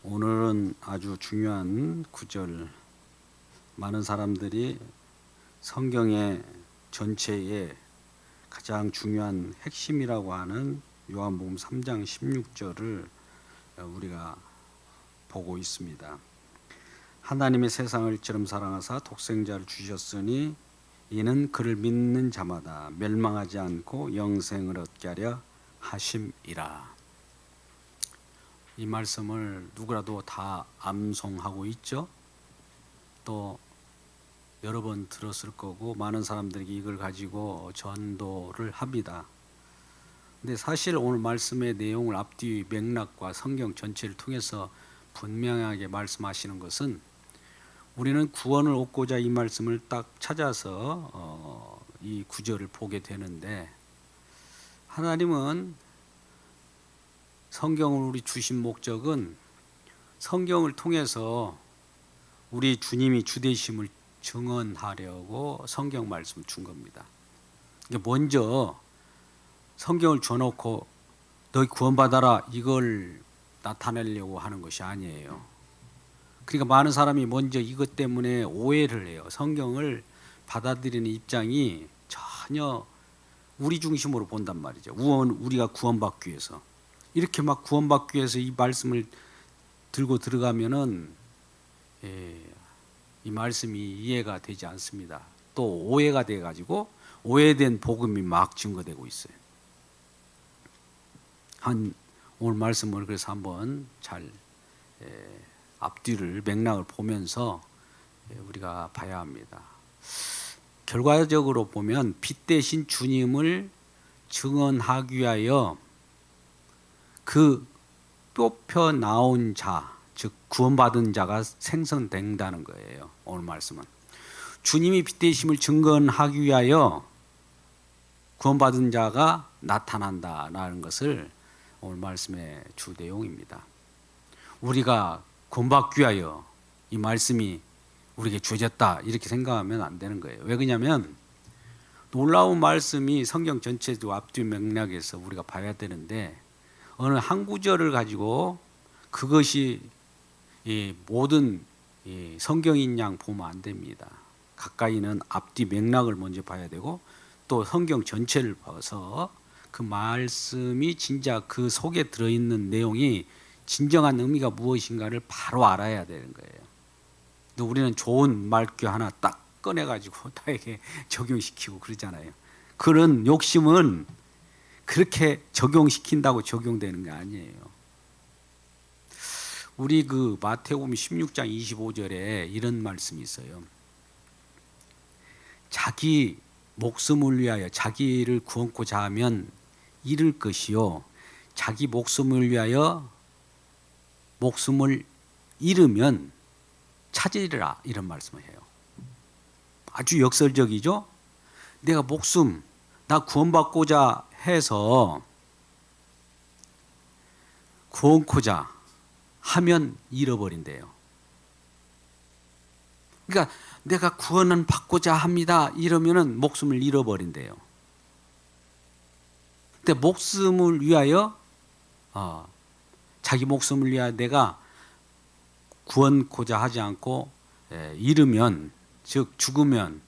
오늘은 아주 중요한 구절, 많은 사람들이 성경의 전체에 가장 중요한 핵심이라고 하는 요한복음 3장 16절을 우리가 보고 있습니다. 하나님의 세상을 이처럼 사랑하사 독생자를 주셨으니 이는 그를 믿는 자마다 멸망하지 않고 영생을 얻게 하려 하심이라. 이 말씀을 누구라도 다 암송하고 있죠. 또 여러 번 들었을 거고 많은 사람들이 이걸 가지고 전도를 합니다. 근데 사실 오늘 말씀의 내용을 앞뒤 맥락과 성경 전체를 통해서 분명하게 말씀하시는 것은, 우리는 구원을 얻고자 이 말씀을 딱 찾아서 이 구절을 보게 되는데, 하나님은 성경을 우리 주신 목적은 성경을 통해서 우리 주님이 주되심을 증언하려고 성경 말씀을 준 겁니다. 먼저 성경을 줘놓고 너희 구원받아라 이걸 나타내려고 하는 것이 아니에요. 그러니까 많은 사람이 먼저 이것 때문에 오해를 해요. 성경을 받아들이는 입장이 전혀 우리 중심으로 본단 말이죠. 우리가 구원받기 위해서. 이렇게 막 구원받기 위해서 이 말씀을 들고 들어가면은 이 말씀이 이해가 되지 않습니다. 또 오해가 돼 가지고 오해된 복음이 막 증거되고 있어요. 오늘 말씀을 그래서 한번 잘 앞뒤를 맥락을 보면서 우리가 봐야 합니다. 결과적으로 보면 빛 대신 주님을 증언하기 위하여 그 뽑혀 나온 자, 즉 구원받은 자가 생성된다는 거예요. 오늘 말씀은 주님이 빛 되심을 증언하기 위하여 구원받은 자가 나타난다라는 것을 오늘 말씀의 주 내용입니다. 우리가 구원받기 위하여 이 말씀이 우리에게 주어졌다 이렇게 생각하면 안 되는 거예요. 왜 그러냐면 놀라운 말씀이 성경 전체도 앞뒤 맥락에서 우리가 봐야 되는데, 어느 한 구절을 가지고 그것이 모든 성경인 양 보면 안 됩니다. 가까이는 앞뒤 맥락을 먼저 봐야 되고 또 성경 전체를 봐서 그 말씀이 진짜 그 속에 들어있는 내용이 진정한 의미가 무엇인가를 바로 알아야 되는 거예요. 또 우리는 좋은 말귀 하나 딱 꺼내가지고 나에게 적용시키고 그러잖아요. 그런 욕심은 그렇게 적용시킨다고 적용되는 게 아니에요. 우리 그 마태복음 16장 25절에 이런 말씀이 있어요. 자기 목숨을 위하여 자기를 구원코자 하면 잃을 것이요, 자기 목숨을 위하여 목숨을 잃으면 찾으리라, 이런 말씀을 해요. 아주 역설적이죠. 내가 나 구원받고자 해서 구원코자 하면 잃어버린대요. 그러니까 내가 구원은 받고자 합니다 이러면은 목숨을 잃어버린대요. 근데 목숨을 위하여 자기 목숨을 위하여 내가 구원코자 하지 않고 잃으면, 즉 죽으면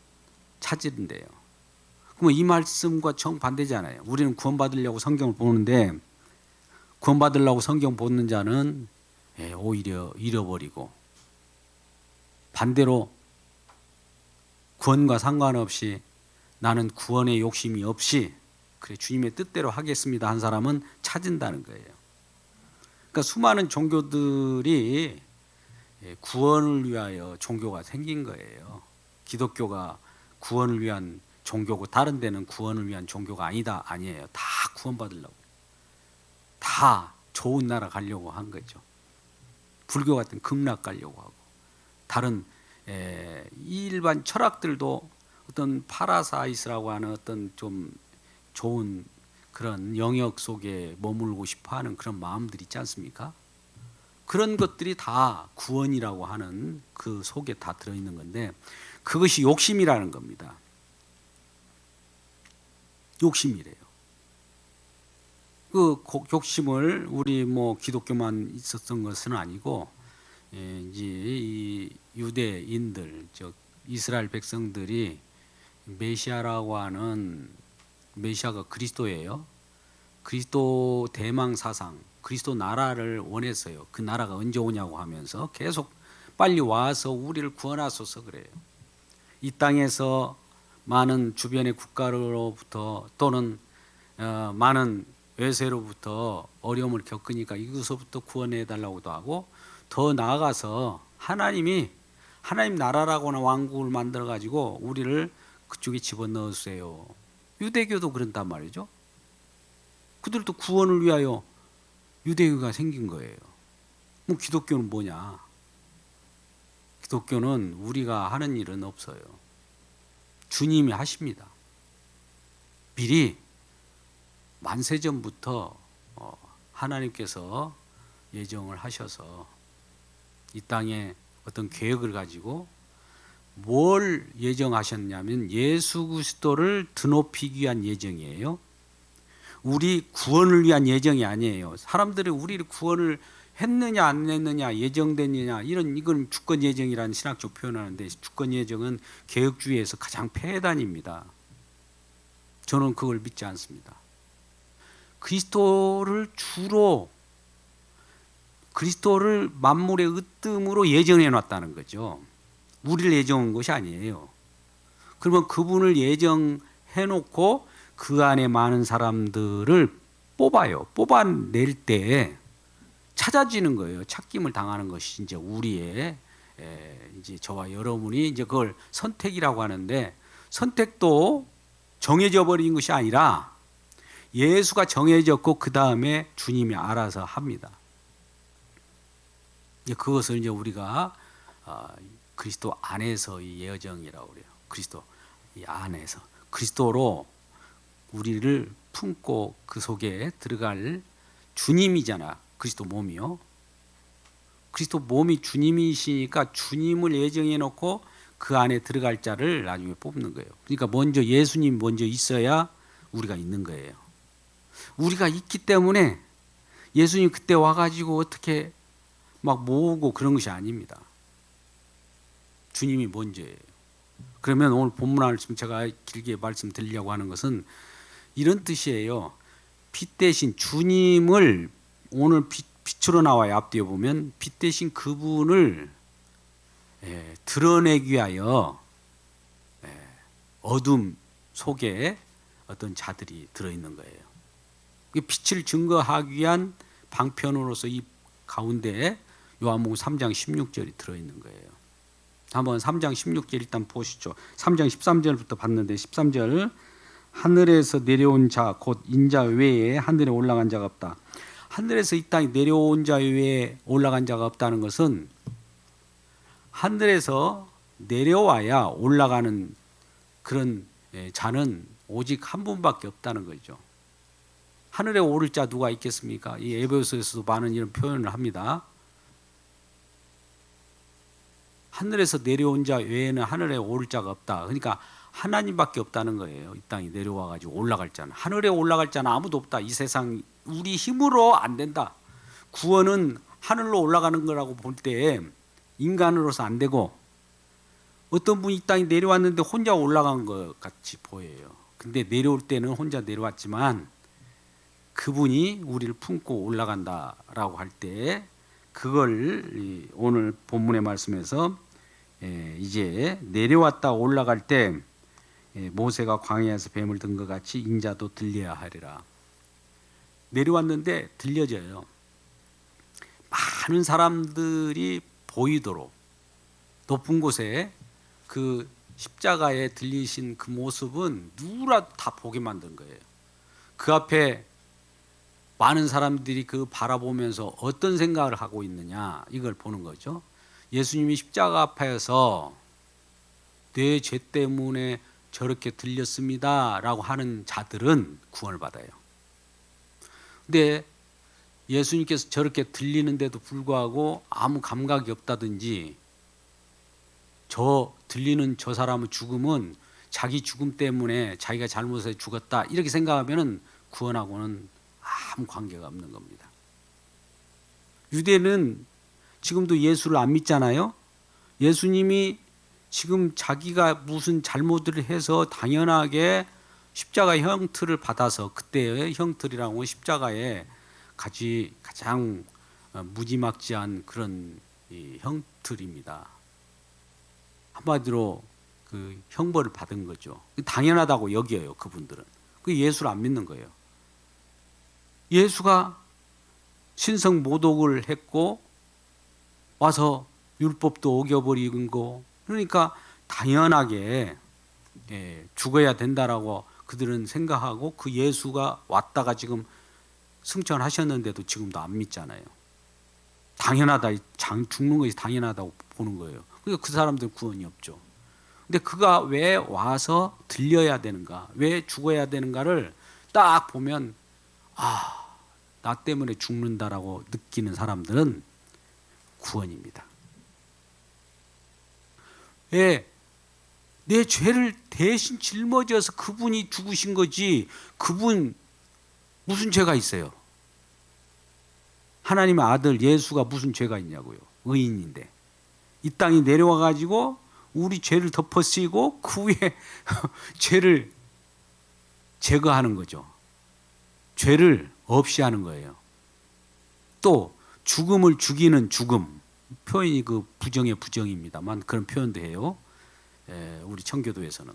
찾으린대요. 그럼 이 말씀과 정반대잖아요. 우리는 구원받으려고 성경을 보는데 구원받으려고 성경 보는 자는 오히려 잃어버리고, 반대로 구원과 상관없이 나는 구원의 욕심이 없이 그래 주님의 뜻대로 하겠습니다 한 사람은 찾은다는 거예요. 그러니까 수많은 종교들이 구원을 위하여 종교가 생긴 거예요. 기독교가 구원을 위한 종교고 다른 데는 구원을 위한 종교가 아니에요. 다 구원받으려고, 다 좋은 나라 가려고 한 거죠. 불교 같은 극락 가려고 하고, 다른 일반 철학들도 어떤 파라사이스라고 하는 어떤 좀 좋은 그런 영역 속에 머물고 싶어하는 그런 마음들이 있지 않습니까? 그런 것들이 다 구원이라고 하는 그 속에 다 들어있는 건데, 그것이 욕심이라는 겁니다. 욕심이래요. 그 욕심을 우리 뭐 기독교만 있었던 것은 아니고 이제 이 유대인들 즉 이스라엘 백성들이 메시아라고 하는 메시아가 그리스도예요. 그리스도 대망 사상, 그리스도 나라를 원했어요. 그 나라가 언제 오냐고 하면서 계속 빨리 와서 우리를 구원하소서 그래요. 이 땅에서 많은 주변의 국가로부터 또는 많은 외세로부터 어려움을 겪으니까 이것부터 구원해 달라고도 하고 더 나아가서 하나님 나라라고나 왕국을 만들어 가지고 우리를 그쪽에 집어넣으세요. 유대교도 그런단 말이죠. 그들도 구원을 위하여 유대교가 생긴 거예요. 뭐 기독교는 뭐냐? 기독교는 우리가 하는 일은 없어요. 주님이 하십니다. 미리 만세전부터 하나님께서 예정을 하셔서 이 땅에 어떤 계획을 가지고 뭘 예정하셨냐면 예수 그리스도를 드높이기 위한 예정이에요. 우리 구원을 위한 예정이 아니에요. 사람들이 우리를 구원을 했느냐 안 했느냐 예정됐느냐 이건 주권 예정이라는 신학적 표현하는데 주권 예정은 개혁주의에서 가장 폐단입니다. 저는 그걸 믿지 않습니다. 그리스도를 만물의 으뜸으로 예정해 놨다는 거죠. 우리를 예정한 것이 아니에요. 그러면 그분을 예정해 놓고 그 안에 많은 사람들을 뽑아낼 때 찾아지는 거예요. 찾김을 당하는 것이 이제 우리의 이제 저와 여러분이 이제 그걸 선택이라고 하는데 선택도 정해져 버린 것이 아니라 예수가 정해졌고 그 다음에 주님이 알아서 합니다. 그것을 이제 우리가 그리스도 안에서의 예정이라고 그래요. 그리스도 이 안에서 그리스도로 우리를 품고 그 속에 들어갈 주님이잖아. 그리스도 몸이요. 그리스도 몸이 주님이시니까 주님을 예정해 놓고 그 안에 들어갈 자를 나중에 뽑는 거예요. 그러니까 먼저 예수님 먼저 있어야 우리가 있는 거예요. 우리가 있기 때문에 예수님 그때 와가지고 어떻게 막 모으고 그런 것이 아닙니다. 주님이 먼저예요. 그러면 오늘 본문 말씀 제가 길게 말씀드리려고 하는 것은 이런 뜻이에요. 빛 대신 주님을 오늘 빛으로 나와요. 앞뒤에 보면 빛 대신 그분을 드러내기 위하여 어둠 속에 어떤 자들이 들어있는 거예요. 빛을 증거하기 위한 방편으로서 이 가운데 요한복음 3장 16절이 들어있는 거예요. 한번 3장 16절 일단 보시죠. 3장 13절부터 봤는데 13절 하늘에서 내려온 자 곧 인자 외에 하늘에 올라간 자가 없다. 하늘에서 이 땅에 내려온 자 외에 올라간 자가 없다는 것은 하늘에서 내려와야 올라가는 그런 자는 오직 한 분밖에 없다는 거죠. 하늘에 오를 자 누가 있겠습니까? 이 에베소서에서도 많은 이런 표현을 합니다. 하늘에서 내려온 자 외에는 하늘에 오를 자가 없다. 그러니까 하나님밖에 없다는 거예요. 이 땅에 내려와 가지고 올라갈 자는. 하늘에 올라갈 자는 아무도 없다. 이 세상 우리 힘으로 안 된다. 구원은 하늘로 올라가는 거라고 볼 때 인간으로서 안 되고 어떤 분이 이 땅에 내려왔는데 혼자 올라간 것 같이 보여요. 근데 내려올 때는 혼자 내려왔지만 그분이 우리를 품고 올라간다라고 할 때 그걸 오늘 본문의 말씀에서 이제 내려왔다 올라갈 때 모세가 광야에서 뱀을 든 것 같이 인자도 들려야 하리라. 내려왔는데 들려져요. 많은 사람들이 보이도록 높은 곳에 그 십자가에 들리신 그 모습은 누구라도 다 보게 만든 거예요. 그 앞에 많은 사람들이 그 바라보면서 어떤 생각을 하고 있느냐 이걸 보는 거죠. 예수님이 십자가 앞에서 내 죄 때문에 저렇게 들렸습니다 라고 하는 자들은 구원을 받아요. 근데 예수님께서 저렇게 들리는데도 불구하고 아무 감각이 없다든지 들리는 저 사람의 죽음은 자기 죽음 때문에 자기가 잘못해서 죽었다 이렇게 생각하면 구원하고는 아무 관계가 없는 겁니다. 유대는 지금도 예수를 안 믿잖아요. 예수님이 지금 자기가 무슨 잘못을 해서 당연하게 십자가 형틀을 받아서, 그때의 형틀이라고 십자가에 가장 무지막지한 그런 형틀입니다. 한마디로 그 형벌을 받은 거죠. 당연하다고 여겨요, 그분들은. 그 예수를 안 믿는 거예요. 예수가 신성 모독을 했고 와서 율법도 어겨버리는 거, 그러니까 당연하게 죽어야 된다라고 그들은 생각하고, 그 예수가 왔다가 지금 승천하셨는데도 지금도 안 믿잖아요. 당연하다, 죽는 것이 당연하다고 보는 거예요. 그러니까 그 사람들은 구원이 없죠. 근데 그가 왜 와서 들려야 되는가, 왜 죽어야 되는가를 딱 보면, 나 때문에 죽는다라고 느끼는 사람들은 구원입니다. 왜? 내 죄를 대신 짊어져서 그분이 죽으신 거지, 그분 무슨 죄가 있어요? 하나님의 아들 예수가 무슨 죄가 있냐고요. 의인인데 이 땅에 내려와 가지고 우리 죄를 덮어쓰고 그 위에 죄를 제거하는 거죠. 죄를 없이 하는 거예요. 또 죽음을 죽이는 죽음, 표현이 그 부정의 부정입니다만 그런 표현도 해요. 우리 청교도에서는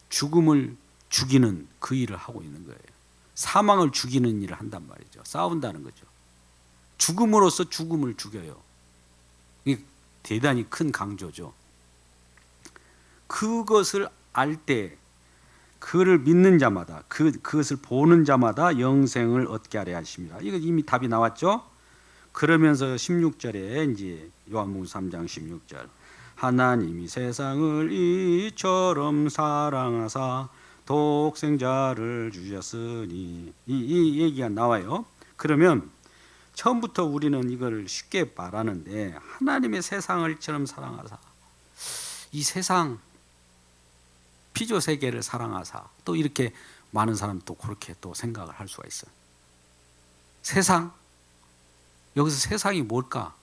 죽음을 죽이는 그 일을 하고 있는 거예요. 사망을 죽이는 일을 한단 말이죠. 싸운다는 거죠. 죽음으로써 죽음을 죽여요. 이게 대단히 큰 강조죠. 그것을 알 때 그를 믿는 자마다, 그것을 보는 자마다 영생을 얻게 하려 하십니다. 이거 이미 답이 나왔죠. 그러면서 16절에 이제 요한복음 3장 16절, 하나님이 세상을 이처럼 사랑하사 독생자를 주셨으니, 이 얘기가 나와요. 그러면 처음부터 우리는 이걸 쉽게 말하는데, 하나님의 세상을 이처럼 사랑하사, 이 세상 피조 세계를 사랑하사, 또 이렇게 많은 사람도 그렇게 또 생각을 할 수가 있어요. 세상, 여기서 세상이 뭘까?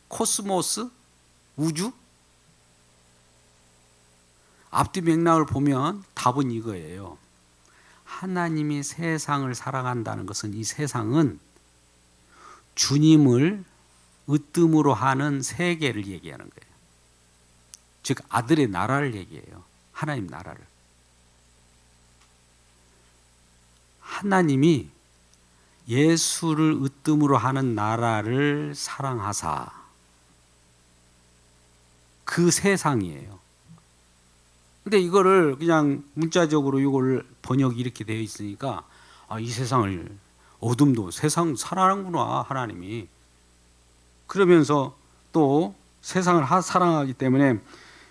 코스모스? 우주? 앞뒤 맥락을 보면 답은 이거예요. 하나님이 세상을 사랑한다는 것은, 이 세상은 주님을 으뜸으로 하는 세계를 얘기하는 거예요. 즉 아들의 나라를 얘기해요. 하나님 나라를. 하나님이 예수를 으뜸으로 하는 나라를 사랑하사, 그 세상이에요. 근데 이거를 그냥 문자적으로 이걸 번역이 이렇게 되어 있으니까, 이 세상을, 어둠도 세상 사랑하는구나 하나님이. 그러면서 또 세상을 사랑하기 때문에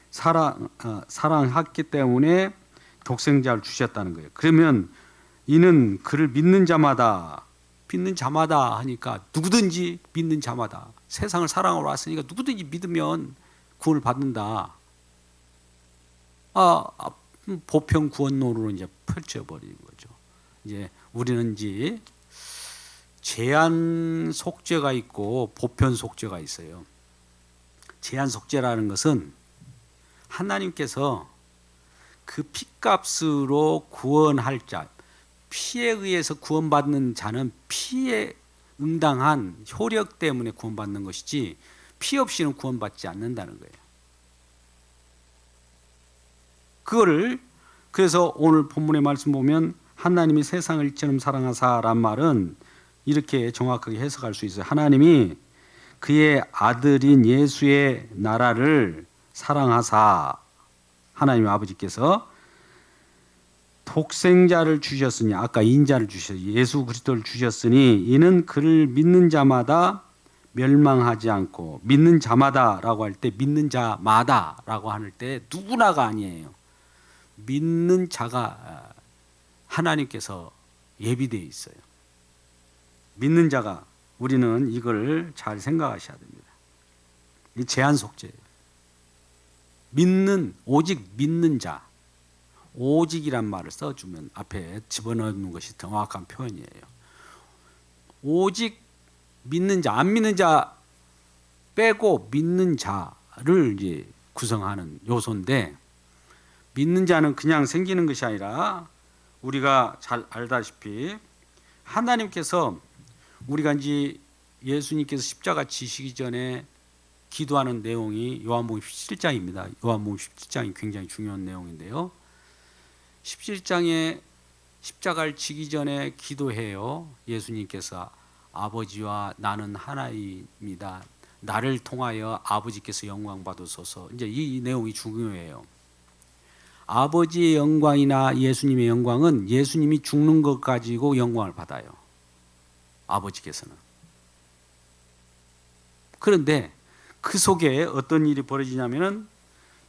사랑했기 때문에 독생자를 주셨다는 거예요. 그러면 이는 그를 믿는 자마다 하니까, 누구든지 믿는 자마다, 세상을 사랑하러 왔으니까 누구든지 믿으면 구원을 받는다. 보편 구원론으로 이제 펼쳐버리는 거죠. 이제 우리는 이제 제한 속죄가 있고 보편 속죄가 있어요. 제한 속죄라는 것은 하나님께서 그 피값으로 구원할 자, 피에 의해서 구원받는 자는 피에 응당한 효력 때문에 구원받는 것이지, 피 없이는 구원받지 않는다는 거예요. 그거를, 그래서 오늘 본문의 말씀 보면 하나님이 세상을 이처럼 사랑하사란 말은 이렇게 정확하게 해석할 수 있어요. 하나님이 그의 아들인 예수의 나라를 사랑하사, 하나님 아버지께서 독생자를 주셨으니, 아까 인자를 주셨으니, 예수 그리스도를 주셨으니, 이는 그를 믿는 자마다 멸망하지 않고, 믿는 자마다라고 할 때, 믿는 자마다라고 할 때 누구나가 아니에요. 믿는 자가 하나님께서 예비되어 있어요. 믿는 자가, 우리는 이걸 잘 생각하셔야 됩니다. 이 제한 속죄예요. 오직 믿는 자, 오직이란 말을 써주면 앞에 집어넣는 것이 정확한 표현이에요. 오직 믿는 자, 안 믿는 자 빼고 믿는 자를 이제 구성하는 요소인데, 믿는 자는 그냥 생기는 것이 아니라 우리가 잘 알다시피 하나님께서, 우리가 이제 예수님께서 십자가 지시기 전에 기도하는 내용이 요한복음 17장입니다. 요한복음 17장이 굉장히 중요한 내용인데요. 17장에 십자가를 지기 전에 기도해요. 예수님께서 아버지와 나는 하나입니다. 나를 통하여 아버지께서 영광 받으소서. 이제 이 내용이 중요해요. 아버지의 영광이나 예수님의 영광은 예수님이 죽는 것 가지고 영광을 받아요. 아버지께서는. 그런데 그 속에 어떤 일이 벌어지냐면은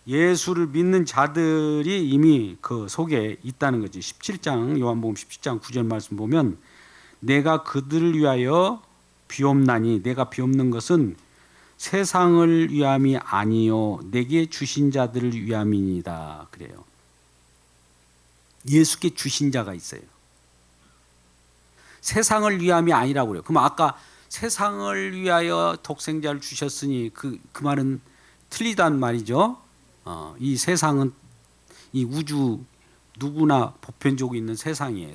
예수를 믿는 자들이 이미 그 속에 있다는 거지. 17장 요한복음 17장 9절 말씀 보면 내가 그들을 위하여 비옵나니, 내가 비옵는 것은 세상을 위함이 아니요 내게 주신 자들을 위함이니이다 그래요. 예수께 주신 자가 있어요. 세상을 위함이 아니라고 그래요. 그럼 아까 세상을 위하여 독생자를 주셨으니 그 말은 틀리단 말이죠. 이 세상은 이 우주 누구나 보편적으로 있는 세상이에요.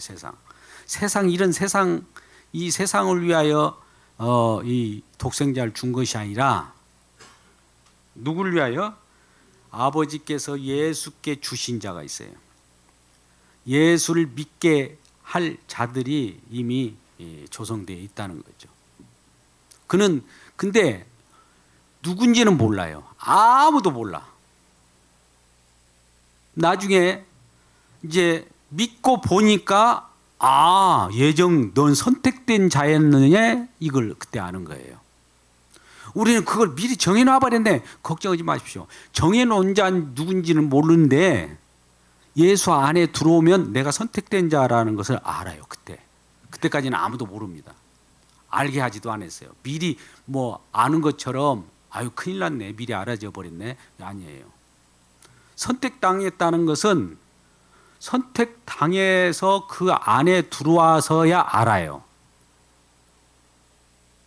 세상 이런 세상, 이 세상을 위하여 이 독생자를 준 것이 아니라 누구를 위하여? 아버지께서 예수께 주신 자가 있어요. 예수를 믿게 할 자들이 이미 조성되어 있다는 거죠. 그는 근데 누군지는 몰라요. 아무도 몰라. 나중에 이제 믿고 보니까 넌 선택된 자였느냐, 이걸 그때 아는 거예요. 우리는 그걸 미리 정해놔 버렸네. 걱정하지 마십시오. 정해놓은 자 누군지는 모르는데 예수 안에 들어오면 내가 선택된 자라는 것을 알아요. 그때까지는 아무도 모릅니다. 알게 하지도 않았어요. 미리 뭐 아는 것처럼 큰일 났네, 미리 알아져 버렸네, 아니에요. 선택당했다는 것은 선택당해서 그 안에 들어와서야 알아요.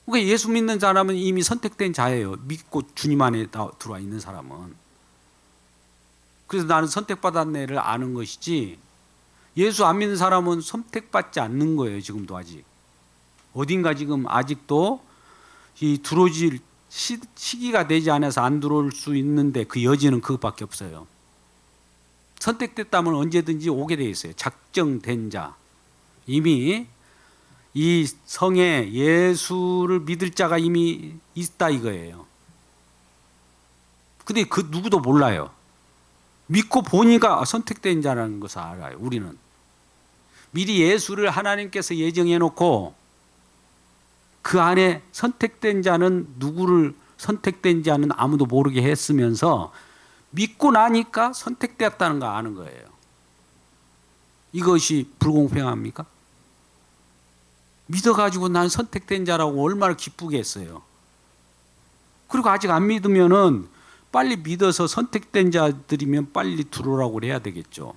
그러니까 예수 믿는 사람은 이미 선택된 자예요. 믿고 주님 안에 들어와 있는 사람은. 그래서 나는 선택받았네를 아는 것이지, 예수 안 믿는 사람은 선택받지 않는 거예요. 지금도 아직 어딘가 지금 아직도 이 들어오질 시기가 되지 않아서 안 들어올 수 있는데 그 여지는 그것밖에 없어요. 선택됐다면 언제든지 오게 돼 있어요. 작정된 자, 이미 이 성에 예수를 믿을 자가 이미 있다 이거예요. 근데 그 누구도 몰라요. 믿고 보니까 선택된 자라는 것을 알아요. 우리는 미리 예수를 하나님께서 예정해 놓고 그 안에 선택된 자는 누구를 선택된 자는 아무도 모르게 했으면서 믿고 나니까 선택되었다는 거 아는 거예요. 이것이 불공평합니까? 믿어가지고 난 선택된 자라고 얼마나 기쁘겠어요. 그리고 아직 안 믿으면은 빨리 믿어서 선택된 자들이면 빨리 들어오라고 해야 되겠죠.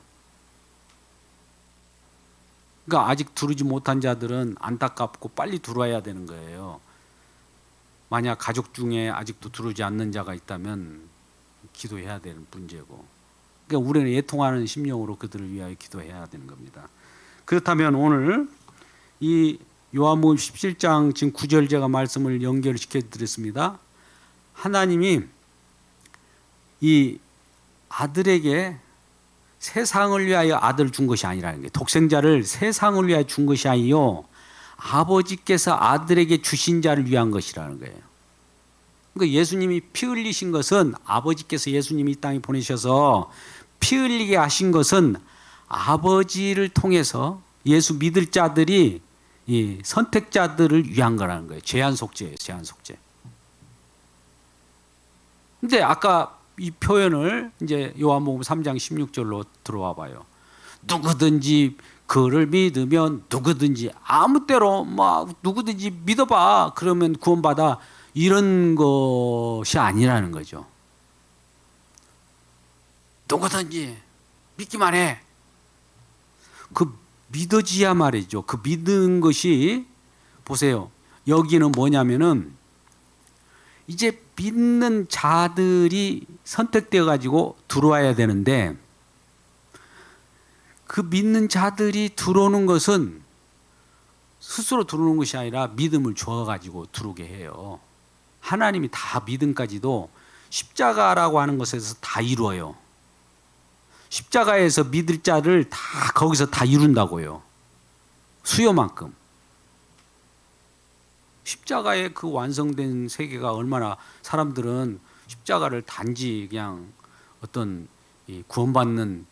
그러니까 아직 들어오지 못한 자들은 안타깝고 빨리 들어와야 되는 거예요. 만약 가족 중에 아직도 들어오지 않는 자가 있다면 기도해야 되는 문제고, 그러니까 우리는 애통하는 심령으로 그들을 위하여 기도해야 되는 겁니다. 그렇다면 오늘 이 요한복음 17장 지금 9절 제가 말씀을 연결시켜 드렸습니다. 하나님이 이 아들에게 세상을 위하여 아들을 준 것이 아니라는 게, 독생자를 세상을 위하여 준 것이 아니요 아버지께서 아들에게 주신 자를 위한 것이라는 거예요. 그러니까 예수님이 피 흘리신 것은, 아버지께서 예수님이 이 땅에 보내셔서 피 흘리게 하신 것은 아버지를 통해서 예수 믿을 자들이 이 선택자들을 위한 거라는 거예요. 제한 속죄예요. 제한 속죄. 근데 아까 이 표현을 이제 요한복음 3장 16절로 들어와 봐요. 누구든지 그를 믿으면 누구든지 아무 때로 막 누구든지 믿어봐 그러면 구원받아, 이런 것이 아니라는 거죠. 누구든지 믿기만 해. 그 믿어지야 말이죠. 그 믿는 것이 보세요. 여기는 뭐냐면은 이제 믿는 자들이 선택되어 가지고 들어와야 되는데 그 믿는 자들이 들어오는 것은 스스로 들어오는 것이 아니라 믿음을 주어 가지고 들어오게 해요. 하나님이 다 믿음까지도 십자가라고 하는 것에서 다 이루어요. 십자가에서 믿을 자를 다 거기서 다 이룬다고요. 수요만큼. 십자가의 그 완성된 세계가 얼마나 사람들은 십자가를 단지 그냥 어떤 구원받는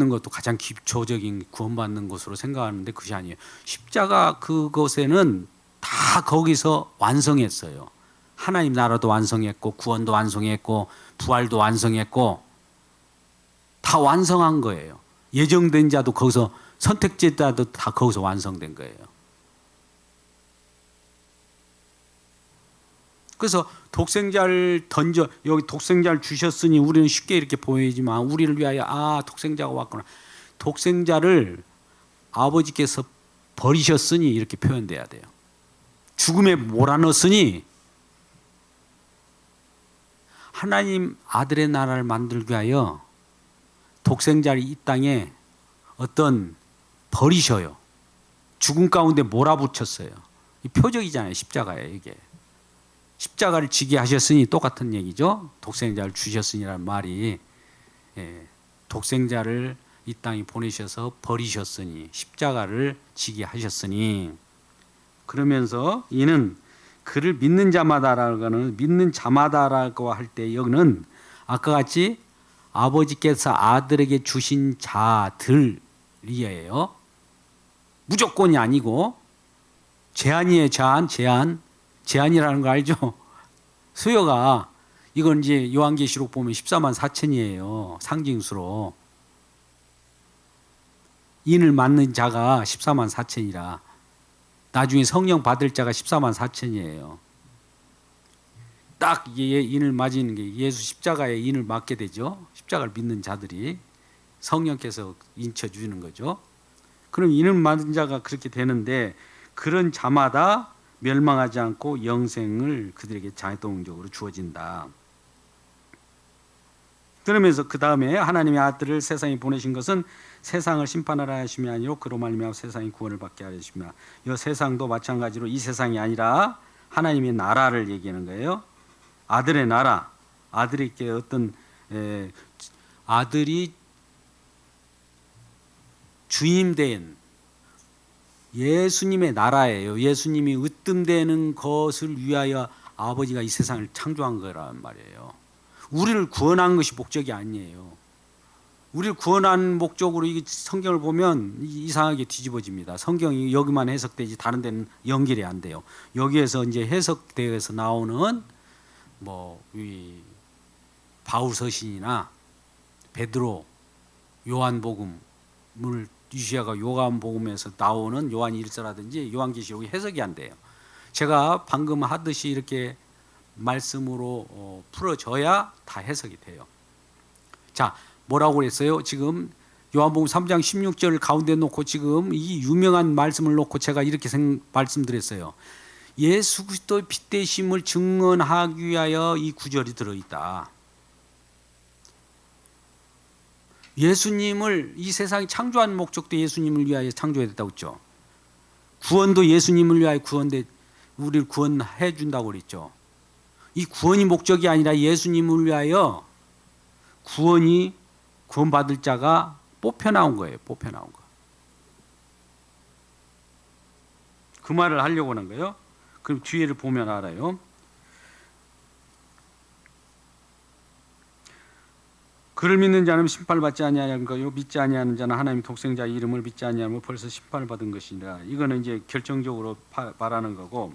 것도 가장 기초적인 구원받는 것으로 생각하는데 그것이 아니에요. 십자가 그것에는 다 거기서 완성했어요. 하나님 나라도 완성했고 구원도 완성했고 부활도 완성했고 다 완성한 거예요. 예정된 자도 거기서 선택자도 다 거기서 완성된 거예요. 그래서 독생자를 던져 여기 독생자를 주셨으니 우리는 쉽게 이렇게 보이지만 우리를 위하여 독생자가 왔구나. 독생자를 아버지께서 버리셨으니 이렇게 표현돼야 돼요. 죽음에 몰아넣었으니 하나님 아들의 나라를 만들기 위하여 독생자를 이 땅에 어떤 버리셔요. 죽음 가운데 몰아붙였어요. 이 표적이잖아요. 십자가예요. 이게. 십자가를 지게 하셨으니 똑같은 얘기죠. 독생자를 주셨으니라는 말이 독생자를 이 땅에 보내셔서 버리셨으니 십자가를 지게 하셨으니 그러면서 이는 그를 믿는 자마다라고 하는 믿는 자마다라고 할 때 여기는 아까 같이 아버지께서 아들에게 주신 자들이에요. 무조건이 아니고 제한이에요. 제한이라는 거 알죠? 수요가 이건 이제 요한계시록 보면 14만 4천이에요. 상징수로. 인을 맞는 자가 14만 4천이라 나중에 성령 받을 자가 14만 4천이에요. 딱 인을 맞는 게 예수 십자가에 인을 맞게 되죠. 십자가를 믿는 자들이 성령께서 인쳐 주는 거죠. 그럼 인을 맞은 자가 그렇게 되는데 그런 자마다 멸망하지 않고 영생을 그들에게 자동적으로 주어진다. 그러면서 그 다음에 하나님의 아들을 세상에 보내신 것은 세상을 심판하라 하심이 아니요 그로 말미암아 세상이 구원을 받게 하려 하심이라. 이 세상도 마찬가지로 이 세상이 아니라 하나님의 나라를 얘기하는 거예요. 아들의 나라, 아들에게 어떤 아들이 주임된 예수님의 나라예요. 예수님이 으뜸되는 것을 위하여 아버지가 이 세상을 창조한 거란 말이에요. 우리를 구원한 것이 목적이 아니에요. 우리를 구원한 목적으로 이 성경을 보면 이상하게 뒤집어집니다. 성경이 여기만 해석되지 다른 데는 연결이 안 돼요. 여기에서 이제 해석되어서 나오는 이 바울 서신이나 베드로, 요한복음을 유시아가 요한복음에서 나오는 요한 1서라든지 요한계시록이 해석이 안 돼요. 제가 방금 하듯이 이렇게 말씀으로 풀어져야 다 해석이 돼요. 자, 뭐라고 그랬어요? 지금 요한복음 3장 16절 가운데 놓고 지금 이 유명한 말씀을 놓고 제가 이렇게 말씀드렸어요. 예수 그리스도의 빛되심을 증언하기 위하여 이 구절이 들어있다. 예수님을 이 세상이 창조한 목적도 예수님을 위하여 창조했다고 했죠. 구원도 예수님을 위하여 우리를 구원해 준다고 그랬죠. 이 구원이 목적이 아니라 예수님을 위하여 구원받을 자가 뽑혀 나온 거예요. 뽑혀 나온 거. 그 말을 하려고 하는 거예요. 그럼 뒤에를 보면 알아요. 그를 믿는 자는 심판을 받지 아니하는 거요 믿지 아니하는 자는 하나님 독생자의 이름을 믿지 아니하면 벌써 심판을 받은 것이니라. 이거는 이제 결정적으로 말하는 거고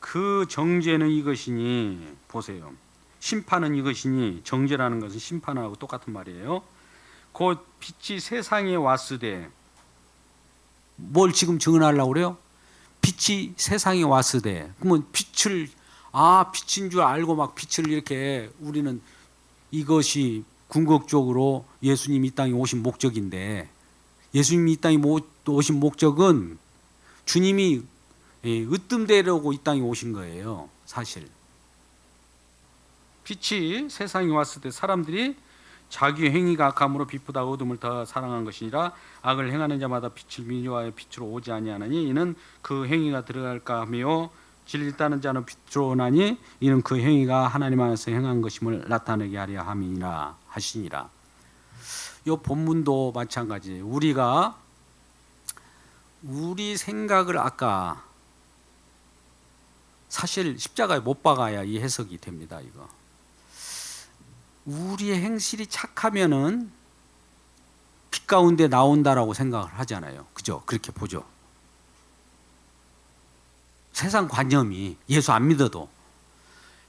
그 정죄는 이것이니 보세요. 심판은 이것이니 정죄라는 것은 심판하고 똑같은 말이에요. 곧 빛이 세상에 왔으되 뭘 지금 증언하려고 그래요? 빛이 세상에 왔으되 그러면 빛인 줄 알고 막 빛을 이렇게 우리는 이것이 궁극적으로 예수님이 이 땅에 오신 목적인데 예수님이 이 땅에 오신 목적은 주님이 으뜸되려고 이 땅에 오신 거예요. 사실 빛이 세상에 왔을 때 사람들이 자기 행위가 악함으로 빛보다 어둠을 더 사랑한 것이니라. 악을 행하는 자마다 빛을 미워하여 빛으로 오지 아니하나니 이는 그 행위가 들어갈까 하며 진리 따는 자는 빛으로 오나니 이는 그 행위가 하나님 안에서 행한 것임을 나타내게 하려 함이니라 하시니라. 이 본문도 마찬가지. 우리가 우리 생각을 아까 사실 십자가에 못 박아야 이 해석이 됩니다. 이거 우리의 행실이 착하면은 빛 가운데 나온다라고 생각을 하잖아요. 그죠? 그렇게 보죠. 세상 관념이 예수 안 믿어도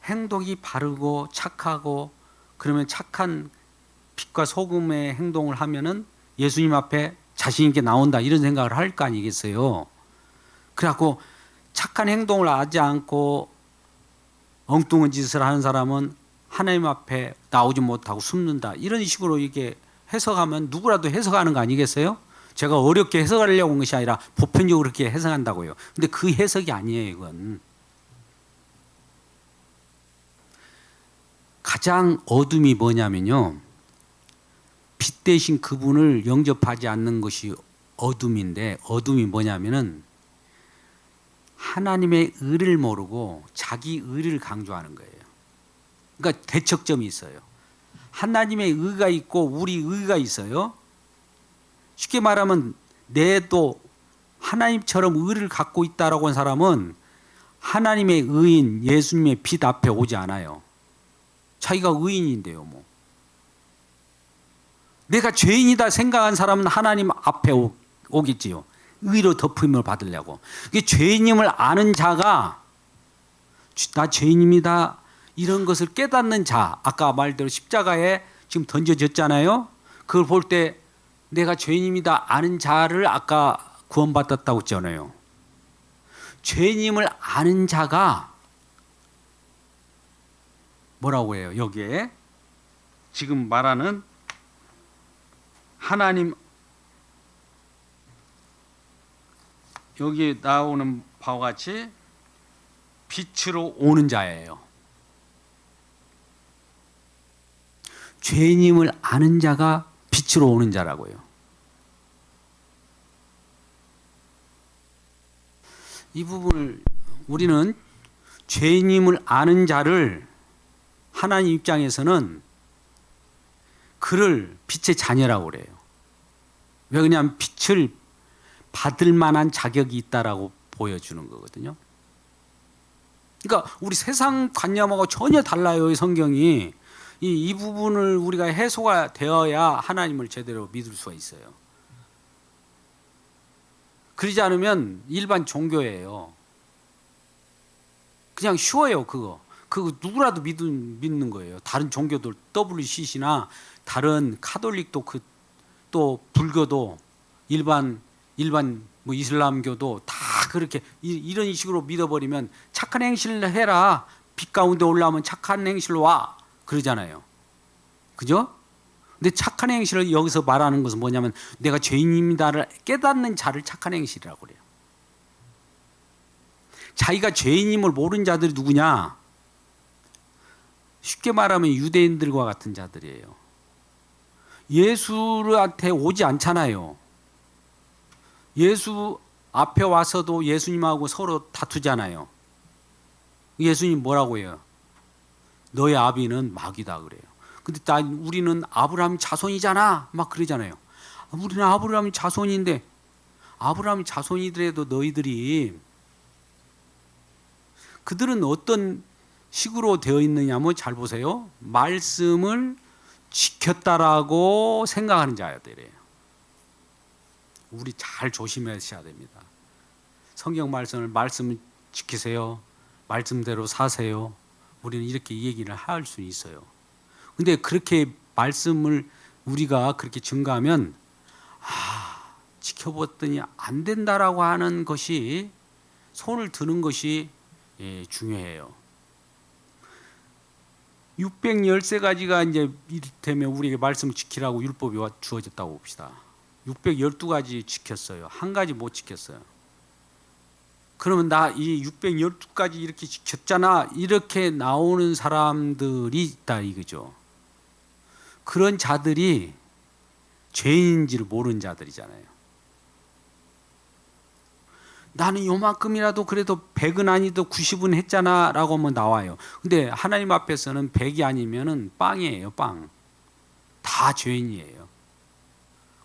행동이 바르고 착하고 그러면 착한 빛과 소금의 행동을 하면은 예수님 앞에 자신 있게 나온다 이런 생각을 할 거 아니겠어요. 그래갖고 착한 행동을 하지 않고 엉뚱한 짓을 하는 사람은 하나님 앞에 나오지 못하고 숨는다 이런 식으로 이게 해석하면 누구라도 해석하는 거 아니겠어요? 제가 어렵게 해석하려고 한 것이 아니라 보편적으로 그렇게 해석한다고요. 근데 그 해석이 아니에요. 이건 가장 어둠이 뭐냐면요, 빛 대신 그분을 영접하지 않는 것이 어둠인데, 어둠이 뭐냐면은 하나님의 의를 모르고 자기 의를 강조하는 거예요. 그러니까 대척점이 있어요. 하나님의 의가 있고 우리 의가 있어요. 쉽게 말하면 내도 하나님처럼 의를 갖고 있다라고 한 사람은 하나님의 의인 예수님의 빛 앞에 오지 않아요. 자기가 의인인데요. 뭐 내가 죄인이다 생각한 사람은 하나님 앞에 오겠지요. 의로 덮음을 받으려고. 죄인임을 아는 자가 나 죄인입니다 이런 것을 깨닫는 자, 아까 말대로 십자가에 지금 던져졌잖아요. 그걸 볼 때 내가 죄인입니다 아는 자를 아까 구원받았다고 했잖아요. 죄인임을 아는 자가 뭐라고 해요? 여기에 지금 말하는 하나님, 여기 나오는 바와 같이 빛으로 오는 자예요. 죄인임을 아는 자가 빛으로 오는 자라고요. 이 부분을 우리는 죄인임을 아는 자를 하나님 입장에서는 그를 빛의 자녀라고 그래요. 왜 그러냐면 빛을 받을 만한 자격이 있다라고 보여주는 거거든요. 그러니까 우리 세상 관념하고 전혀 달라요. 이 성경이 이 부분을 우리가 해소가 되어야 하나님을 제대로 믿을 수가 있어요. 그러지 않으면 일반 종교예요. 그냥 쉬워요. 그거 누구라도 믿는 거예요. 다른 종교들 WCC나 다른 카톨릭도 또 불교도 일반 뭐 이슬람교도 다 그렇게 이런 식으로 믿어버리면 착한 행실을 해라. 빛 가운데 올라오면 착한 행실로 와. 그러잖아요. 그죠? 근데 착한 행실을 여기서 말하는 것은 뭐냐면 내가 죄인입니다를 깨닫는 자를 착한 행실이라고 그래요. 자기가 죄인임을 모르는 자들이 누구냐? 쉽게 말하면 유대인들과 같은 자들이에요. 예수한테 오지 않잖아요. 예수 앞에 와서도 예수님하고 서로 다투잖아요. 예수님 뭐라고 해요? 너의 아비는 마귀다 그래요. 근데 우리는 아브라함 자손이잖아 막 그러잖아요. 우리는 아브라함 자손인데, 아브라함 자손이더라도 너희들이, 그들은 어떤 식으로 되어 있느냐면 잘 보세요. 말씀을 지켰다라고 생각하는 자들이에요. 우리 잘 조심하셔야 됩니다. 성경 말씀을 지키세요. 말씀대로 사세요. 우리는 이렇게 얘기를 할 수 있어요. 근데 그렇게 말씀을 우리가 그렇게 증가하면 지켜봤더니 안 된다라고 하는 것이, 손을 드는 것이 중요해요. 613가지가 이제 이를테면 우리에게 말씀을 지키라고 율법이 주어졌다고 봅시다. 612가지 지켰어요. 한 가지 못 지켰어요. 그러면 나 이 612가지 이렇게 지켰잖아. 이렇게 나오는 사람들이 있다 이거죠. 그런 자들이 죄인인지를 모르는 자들이잖아요. 나는 요만큼이라도 그래도 100은 아니도 90은 했잖아 라고 하면 나와요. 근데 하나님 앞에서는 100이 아니면은 빵이에요. 빵. 다 죄인이에요.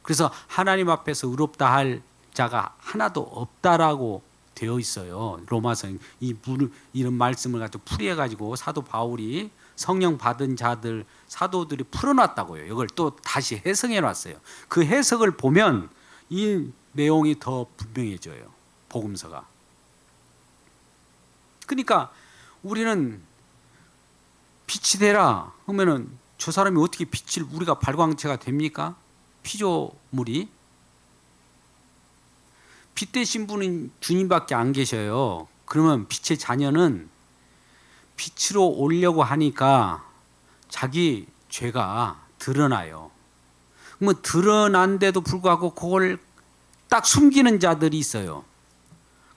그래서 하나님 앞에서 의롭다 할 자가 하나도 없다라고 되어 있어요. 로마서 이런 말씀을 가지고 풀이해 가지고 사도 바울이 성령 받은 자들 사도들이 풀어놨다고요. 이걸 또 다시 해석해 놨어요. 그 해석을 보면 이 내용이 더 분명해져요. 복음서가. 그러니까 우리는 빛이 되라 하면은 저 사람이 어떻게 빛을 우리가 발광체가 됩니까? 피조물이. 빛 되신 분은 주님밖에 안 계셔요. 그러면 빛의 자녀는 빛으로 오려고 하니까 자기 죄가 드러나요. 그러면 드러난데도 불구하고 그걸 딱 숨기는 자들이 있어요.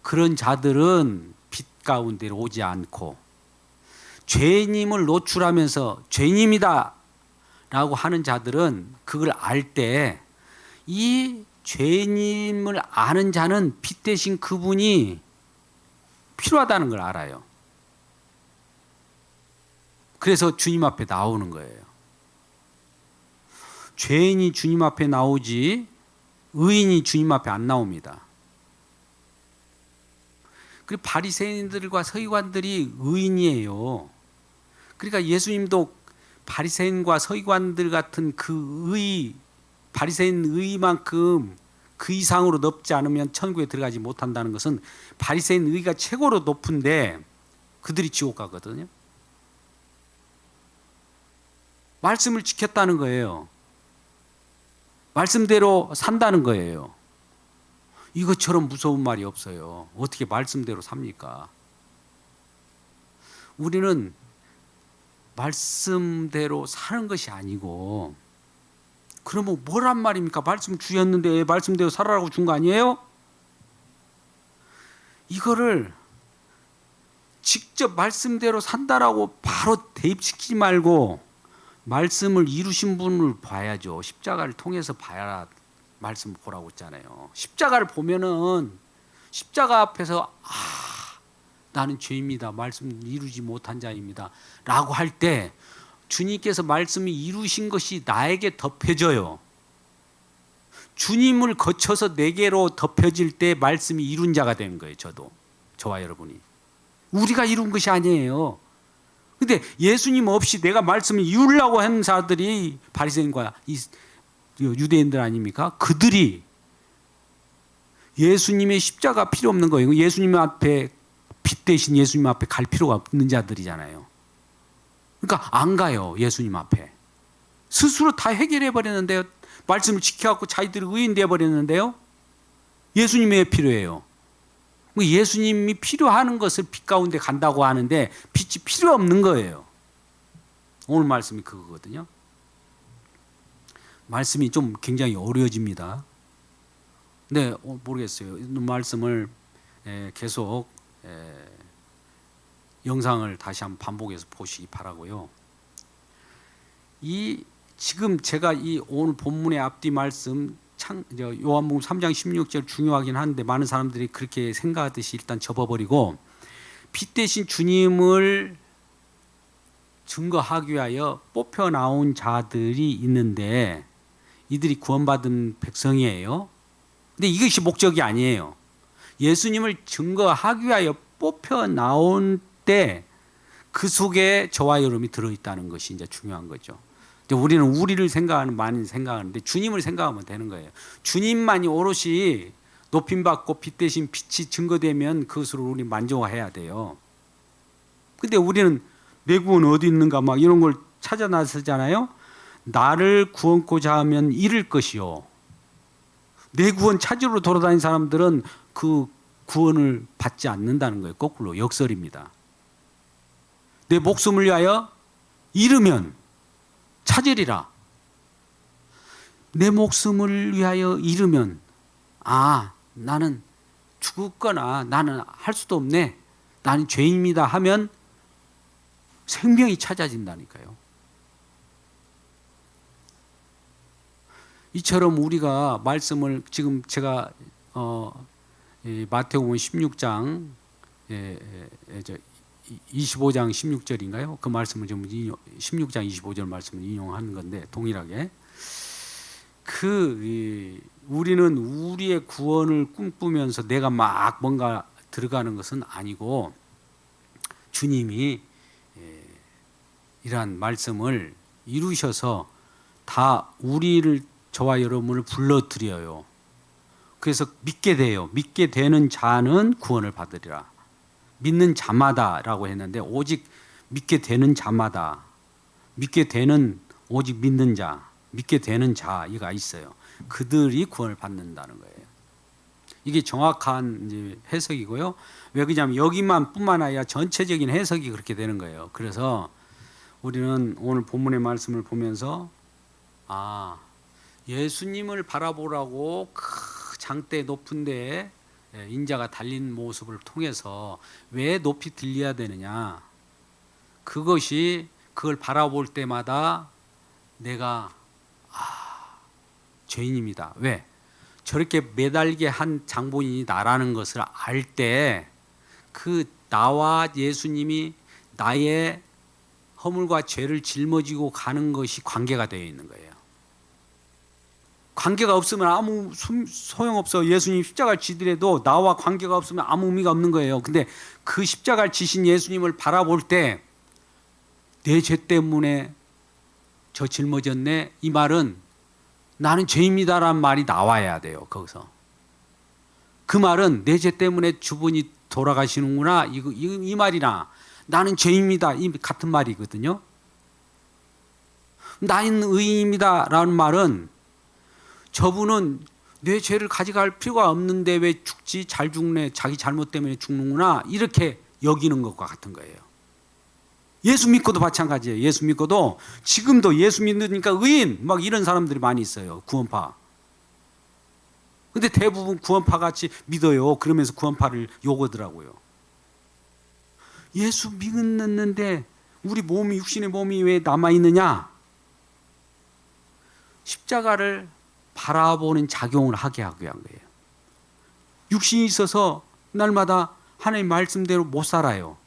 그런 자들은 빛 가운데 오지 않고 죄님을 노출하면서 죄님이다 라고 하는 자들은 그걸 알 때 이 죄님을 아는 자는 빛 대신 그분이 필요하다는 걸 알아요. 그래서 주님 앞에 나오는 거예요. 죄인이 주님 앞에 나오지 의인이 주님 앞에 안 나옵니다. 그리고 바리새인들과 서기관들이 의인이에요. 그러니까 예수님도 바리새인과 서기관들 같은 그 바리새인 의만큼 그 이상으로 높지 않으면 천국에 들어가지 못한다는 것은 바리새인 의가 최고로 높은데 그들이 지옥 가거든요. 말씀을 지켰다는 거예요. 말씀대로 산다는 거예요. 이것처럼 무서운 말이 없어요. 어떻게 말씀대로 삽니까? 우리는 말씀대로 사는 것이 아니고 그러면 뭐란 말입니까? 말씀 주셨는데 말씀대로 살아라고 준 거 아니에요? 이거를 직접 말씀대로 산다라고 바로 대입시키지 말고 말씀을 이루신 분을 봐야죠. 십자가를 통해서 봐야 말씀 보라고 했잖아요. 십자가를 보면은 십자가 앞에서 나는 죄입니다. 말씀 이루지 못한 자입니다. 라고 할 때 주님께서 말씀이 이루신 것이 나에게 덮여져요. 주님을 거쳐서 내게로 덮여질 때 말씀이 이룬 자가 되는 거예요. 저와 여러분이. 우리가 이룬 것이 아니에요. 근데 예수님 없이 내가 말씀을 이루려고 한 자들이 바리새인과 유대인들 아닙니까? 그들이 예수님의 십자가 필요 없는 거예요. 예수님 앞에 빛 대신 예수님 앞에 갈 필요가 없는 자들이잖아요. 그러니까 안 가요. 예수님 앞에. 스스로 다 해결해 버렸는데요. 말씀을 지켜갖고 자기들이 의인 되어 버렸는데요. 예수님이 왜 필요해요? 예수님이 필요하는 것을 빛 가운데 간다고 하는데 빛이 필요 없는 거예요. 오늘 말씀이 그거거든요. 말씀이 좀 굉장히 어려워집니다. 네, 모르겠어요. 이 말씀을 계속 영상을 다시 한번 반복해서 보시기 바라고요. 지금 제가 이 오늘 본문의 앞뒤 말씀 요한복음 3장 16절 중요하긴 한데 많은 사람들이 그렇게 생각하듯이 일단 접어버리고 빛 대신 주님을 증거하기 위하여 뽑혀 나온 자들이 있는데 이들이 구원받은 백성이에요. 근데 이것이 목적이 아니에요. 예수님을 증거하기 위하여 뽑혀 나온 때 그 속에 저와 여러분이 들어있다는 것이 이제 중요한 거죠. 우리는 우리를 많이 생각하는데 주님을 생각하면 되는 거예요. 주님만이 오롯이 높임받고 빛 대신 빛이 증거되면 그것으로 우리 만족해야 돼요. 근데 우리는 내 구원 어디 있는가 막 이런 걸 찾아 나서잖아요. 나를 구원코자 하면 잃을 것이요. 내 구원 찾으러 돌아다니는 사람들은 그 구원을 받지 않는다는 거예요. 거꾸로 역설입니다. 내 목숨을 위하여 잃으면 찾으리라. 내 목숨을 위하여 잃으면 나는 죽었거나 나는 할 수도 없네, 나는 죄인입니다 하면 생명이 찾아진다니까요. 이처럼 우리가 말씀을 지금 제가 마태복음 16장 25장 16절인가요? 그 말씀을 좀 16장 25절 말씀을 인용하는 건데 동일하게 우리는 우리의 구원을 꿈꾸면서 내가 막 뭔가 들어가는 것은 아니고 주님이 이러한 말씀을 이루셔서 다 우리를 저와 여러분을 불러들여요. 그래서 믿게 돼요. 믿게 되는 자는 구원을 받으리라. 믿는 자마다라고 했는데 오직 믿게 되는 자마다, 믿게 되는 오직 믿는 자, 믿게 되는 자가 있어요. 그들이 구원을 받는다는 거예요. 이게 정확한 이제 해석이고요. 왜 그러냐면 여기만 뿐만 아니라 전체적인 해석이 그렇게 되는 거예요. 그래서 우리는 오늘 본문의 말씀을 보면서 예수님을 바라보라고 그 장대 높은 데에 인자가 달린 모습을 통해서 왜 높이 들려야 되느냐, 그걸 바라볼 때마다 내가 죄인입니다. 왜? 저렇게 매달게 한 장본인이 나라는 것을 알 때 그 나와 예수님이 나의 허물과 죄를 짊어지고 가는 것이 관계가 되어 있는 거예요. 관계가 없으면 아무 소용없어. 예수님 십자가를 지더라도 나와 관계가 없으면 아무 의미가 없는 거예요. 근데 그 십자가를 지신 예수님을 바라볼 때 내 죄 때문에 저 짊어졌네, 이 말은 나는 죄입니다라는 말이 나와야 돼요. 거기서 그 말은 내 죄 때문에 주분이 돌아가시는구나, 이 말이나 나는 죄입니다, 이 같은 말이거든요. 나는 의인입니다 라는 말은 저분은 내 죄를 가져갈 필요가 없는데 왜 죽지, 잘 죽네, 자기 잘못 때문에 죽는구나, 이렇게 여기는 것과 같은 거예요. 예수 믿고도 마찬가지예요. 예수 믿고도 지금도 예수 믿으니까 의인 막 이런 사람들이 많이 있어요. 구원파. 근데 대부분 구원파 같이 믿어요. 그러면서 구원파를 욕하더라고요. 예수 믿었는데 우리 몸이, 육신의 몸이 왜 남아있느냐? 십자가를 바라보는 작용을 하게 하기 위한 거예요. 육신이 있어서 날마다 하나님 말씀대로 못 살아요.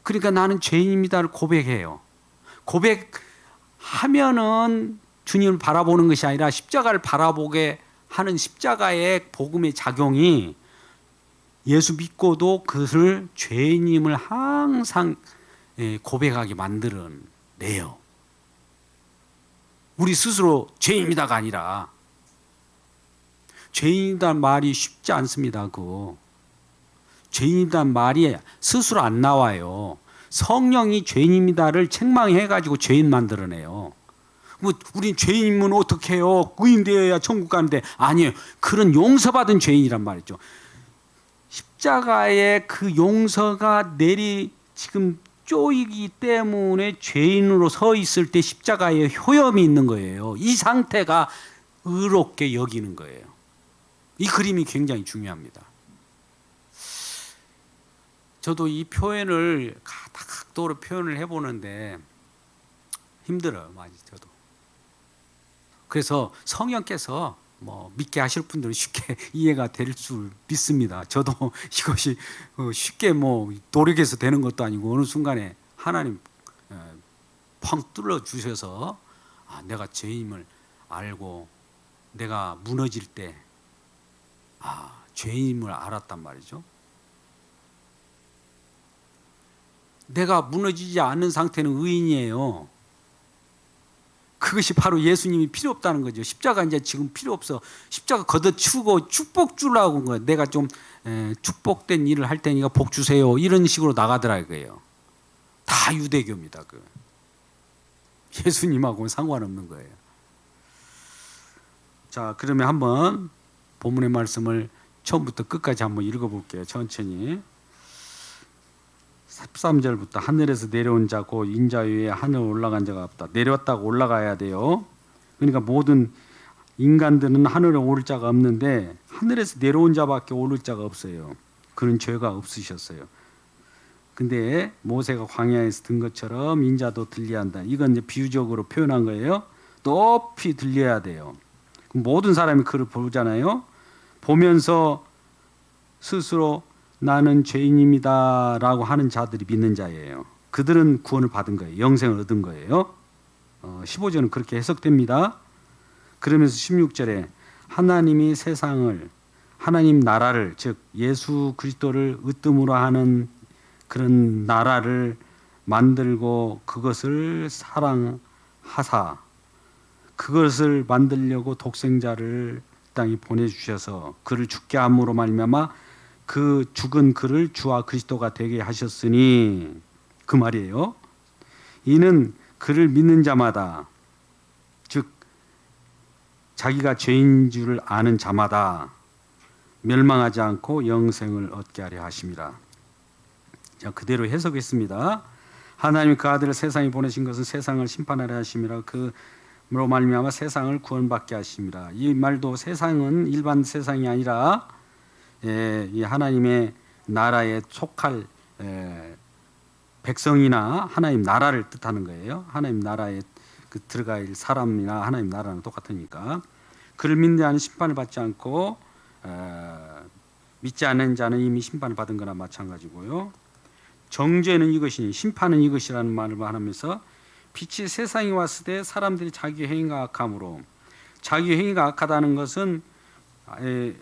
그러니까 나는 죄인입니다를 고백해요. 고백하면은 주님을 바라보는 것이 아니라 십자가를 바라보게 하는 십자가의 복음의 작용이 예수 믿고도 그것을 죄인임을 항상 고백하게 만들어내요. 우리 스스로 죄인입니다가 아니라, 죄인이란 말이 쉽지 않습니다. 죄인이란 말이 스스로 안 나와요. 성령이 죄인입니다를 책망해가지고 죄인 만들어내요. 우린 죄인이면 어떻게 해요? 의인 되어야 천국 가는데. 아니에요. 그런 용서받은 죄인이란 말이죠. 십자가의 그 용서가 지금 쪼이기 때문에 죄인으로 서 있을 때 십자가에 효염이 있는 거예요. 이 상태가 의롭게 여기는 거예요. 이 그림이 굉장히 중요합니다. 저도 이 표현을 각도로 표현을 해보는데 힘들어요, 많이 저도. 그래서 성령께서 믿게 하실 분들은 쉽게 이해가 될 줄 믿습니다. 저도 이것이 쉽게 노력해서 되는 것도 아니고 어느 순간에 하나님 펑 뚫어 주셔서 내가 죄임을 알고 내가 무너질 때 죄임을 알았단 말이죠. 내가 무너지지 않는 상태는 의인이에요. 그것이 바로 예수님이 필요 없다는 거죠. 십자가 이제 지금 필요 없어. 십자가 걷어치우고 축복 주려고 한 거예요. 내가 좀 축복된 일을 할 테니까 복 주세요, 이런 식으로 나가더라고요. 다 유대교입니다. 예수님하고는 상관없는 거예요. 자, 그러면 한번 본문의 말씀을 처음부터 끝까지 한번 읽어볼게요. 천천히. 13절부터 하늘에서 내려온 자 곧 인자 위에 하늘 올라간 자가 없다. 내려왔다고 올라가야 돼요. 그러니까 모든 인간들은 하늘에 오를 자가 없는데 하늘에서 내려온 자밖에 오를 자가 없어요. 그는 죄가 없으셨어요. 근데 모세가 광야에서 든 것처럼 인자도 들려한다. 이건 이제 비유적으로 표현한 거예요. 높이 들려야 돼요. 모든 사람이 그를 보잖아요. 보면서 스스로 나는 죄인입니다라고 하는 자들이 믿는 자예요. 그들은 구원을 받은 거예요. 영생을 얻은 거예요. 15절은 그렇게 해석됩니다. 그러면서 16절에 하나님이 세상을 하나님 나라를 즉 예수 그리스도를 으뜸으로 하는 그런 나라를 만들고 그것을 사랑하사 그것을 만들려고 독생자를 땅에 보내주셔서 그를 죽게 함으로 말미암아 그 죽은 그를 주와 그리스도가 되게 하셨으니 그 말이에요. 이는 그를 믿는 자마다 즉 자기가 죄인 줄 아는 자마다 멸망하지 않고 영생을 얻게 하려 하심이라. 자, 그대로 해석했습니다. 하나님 그 아들을 세상에 보내신 것은 세상을 심판하려 하심이라. 그로 말미암아 세상을 구원받게 하심이라. 이 말도 세상은 일반 세상이 아니라 이 하나님의 나라에 속할 백성이나 하나님 나라를 뜻하는 거예요. 하나님 나라에 들어갈 사람이나 하나님 나라는 똑같으니까. 그를 믿는 자는 심판을 받지 않고 믿지 않는 자는 이미 심판을 받은 거나 마찬가지고요. 정죄는 이것이니 심판은 이것이라는 말을 하면서 빛이 세상에 왔을 때 사람들이 자기 행위가 악함으로 자기 행위가 악하다는 것은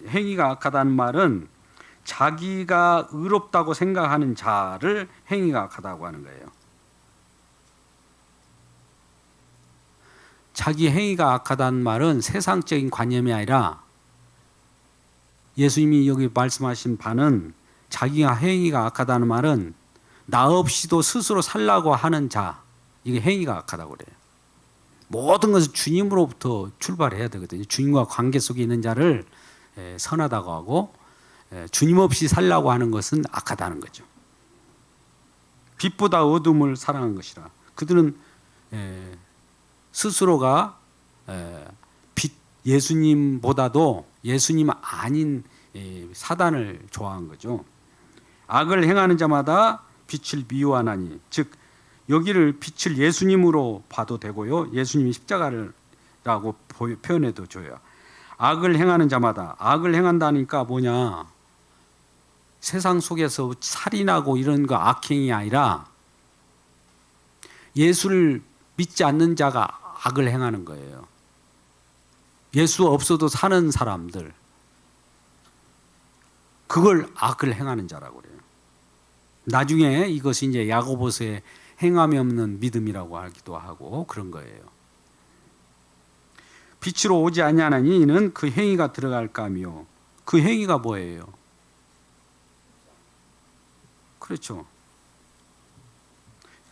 행위가 악하다는 말은 자기가 의롭다고 생각하는 자를 행위가 악하다고 하는 거예요. 자기 행위가 악하다는 말은 세상적인 관념이 아니라 예수님이 여기 말씀하신 바는 자기가 행위가 악하다는 말은 나 없이도 스스로 살라고 하는 자, 이게 행위가 악하다고 그래요. 모든 것은 주님으로부터 출발해야 되거든요. 주님과 관계 속에 있는 자를 선하다고 하고 주님 없이 살라고 하는 것은 악하다는 거죠. 빛보다 어둠을 사랑한 것이라. 그들은 스스로가 빛 예수님보다도 예수님 아닌 사단을 좋아한 거죠. 악을 행하는 자마다 빛을 미워하나니 즉 여기를 빛을 예수님으로 봐도 되고요. 예수님이 십자가라고 표현해도 줘요. 악을 행하는 자마다 악을 행한다니까 뭐냐? 세상 속에서 살인하고 이런 거 악행이 아니라 예수를 믿지 않는 자가 악을 행하는 거예요. 예수 없어도 사는 사람들 그걸 악을 행하는 자라고 그래요. 나중에 이것이 이제 야고보서의 행함이 없는 믿음이라고 하기도 하고 그런 거예요. 빛으로 오지 아니하나니 이는 그 행위가 들어갈까며 그 행위가 뭐예요? 그렇죠.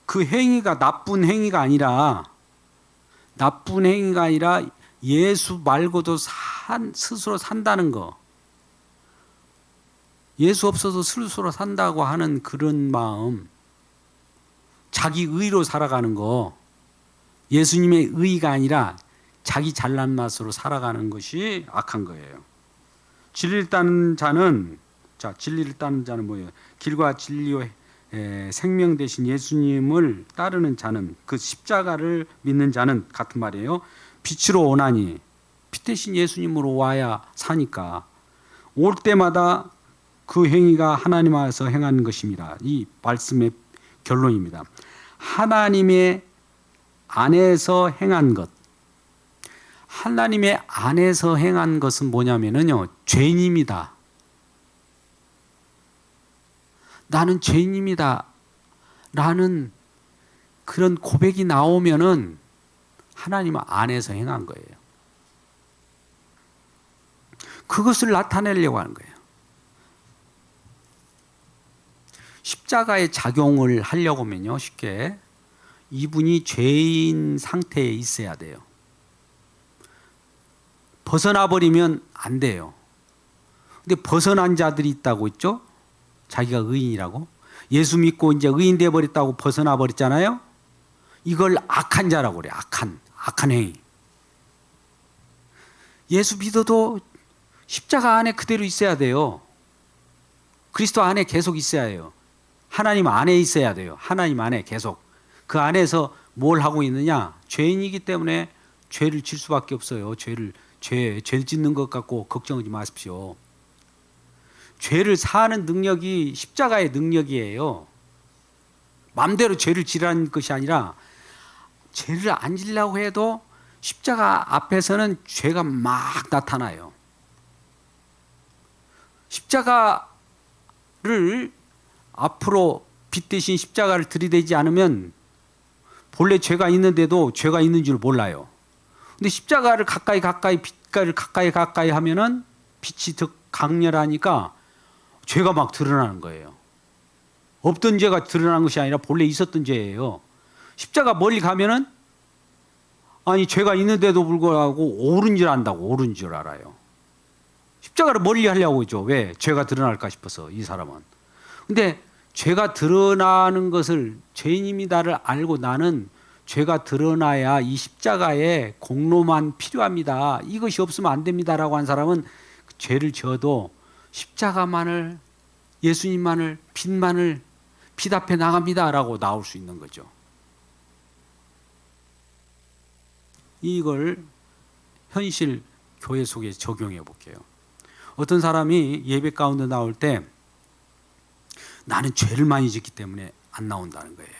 그 행위가 나쁜 행위가 아니라 예수 말고도 스스로 산다는 거. 예수 없어서 스스로 산다고 하는 그런 마음, 자기 의로 살아가는 거, 예수님의 의가 아니라 자기 잘난 맛으로 살아가는 것이 악한 거예요. 진리를 따는 자는 뭐예요? 길과 진리와 생명 되신 예수님을 따르는 자는 그 십자가를 믿는 자는 같은 말이에요. 빛으로 오나니 빛 대신 예수님으로 와야 사니까 올 때마다 그 행위가 하나님 안에서 행하는 것입니다. 이 말씀의 결론입니다. 하나님의 안에서 행한 것. 하나님의 안에서 행한 것은 뭐냐면요. 죄인입니다. 나는 죄인입니다. 라는 그런 고백이 나오면은 하나님 안에서 행한 거예요. 그것을 나타내려고 하는 거예요. 십자가의 작용을 하려고 하면요, 쉽게 이분이 죄인 상태에 있어야 돼요. 벗어나 버리면 안 돼요. 근데 벗어난 자들이 있다고 있죠? 자기가 의인이라고. 예수 믿고 이제 의인 돼 버렸다고 벗어나 버렸잖아요. 이걸 악한 자라고 그래요. 악한 행위. 예수 믿어도 십자가 안에 그대로 있어야 돼요. 그리스도 안에 계속 있어야 해요. 하나님 안에 있어야 돼요. 하나님 안에 계속. 그 안에서 뭘 하고 있느냐? 죄인이기 때문에 죄를 질 수밖에 없어요. 죄 짓는 것 갖고 걱정하지 마십시오. 죄를 사하는 능력이 십자가의 능력이에요. 마음대로 죄를 지라는 것이 아니라 죄를 안 지려고 해도 십자가 앞에서는 죄가 막 나타나요. 십자가를 앞으로 빛 대신 십자가를 들이대지 않으면 본래 죄가 있는데도 죄가 있는 줄 몰라요. 근데 십자가를 빛깔을 가까이 하면은 빛이 더 강렬하니까 죄가 막 드러나는 거예요. 없던 죄가 드러난 것이 아니라 본래 있었던 죄예요. 십자가 멀리 가면은 아니 죄가 있는데도 불구하고 옳은 줄 안다고 옳은 줄 알아요. 십자가를 멀리 하려고 하죠. 왜? 죄가 드러날까 싶어서 이 사람은. 근데 죄가 드러나는 것을 죄인입니다를 알고 나는 죄가 드러나야 이 십자가의 공로만 필요합니다. 이것이 없으면 안 됩니다라고 한 사람은 죄를 지어도 십자가만을 예수님만을 빛만을 빛 앞에 나갑니다라고 나올 수 있는 거죠. 이걸 현실 교회 속에 적용해 볼게요. 어떤 사람이 예배 가운데 나올 때 나는 죄를 많이 짓기 때문에 안 나온다는 거예요.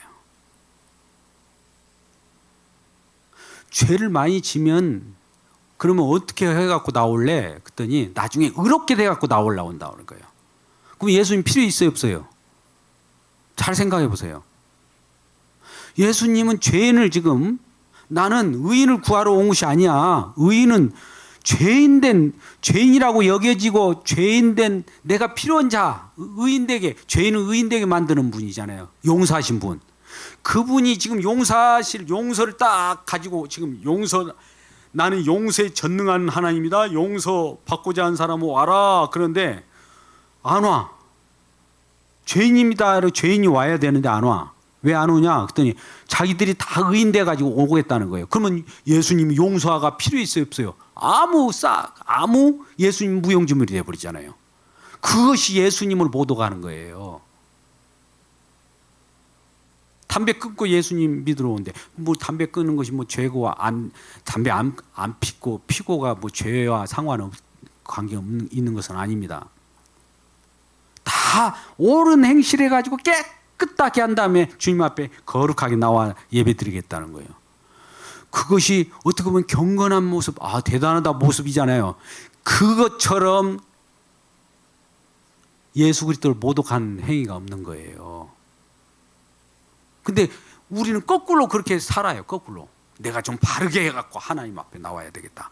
죄를 많이 지면 그러면 어떻게 해갖고 나올래? 그랬더니 나중에 의롭게 돼갖고 나오려고 한다는 거예요. 그럼 예수님 필요 있어요, 없어요? 잘 생각해 보세요. 예수님은 죄인을 지금 나는 의인을 구하러 온 것이 아니야. 의인은 죄인이라고 여겨지고 죄인된 내가 필요한 자, 의인되게, 죄인은 의인되게 만드는 분이잖아요. 용서하신 분. 그분이 지금 용서를 딱 가지고 지금 나는 용서에 전능한 하나님이다. 용서 받고자 하는 사람은 와라. 그런데 안 와. 죄인입니다. 죄인이 와야 되는데 안 와. 왜 안 오냐? 그랬더니 자기들이 다 의인돼 가지고 오겠다는 거예요. 그러면 예수님 용서가 필요 있어요, 없어요? 아무 예수님 무용지물이 돼 버리잖아요. 그것이 예수님을 못 오가는 거예요. 담배 끊고 예수님 믿으러 오는데 뭐 담배 끊는 것이 뭐 죄고 담배 안 피고가 뭐 죄와 관계 있는 것은 아닙니다. 다 옳은 행실해 가지고 깨끗하게 한 다음에 주님 앞에 거룩하게 나와 예배드리겠다는 거예요. 그것이 어떻게 보면 경건한 모습, 대단하다 모습이잖아요. 그것처럼 예수 그리스도를 모독한 행위가 없는 거예요. 근데 우리는 거꾸로 그렇게 살아요. 거꾸로. 내가 좀 바르게 해갖고 하나님 앞에 나와야 되겠다.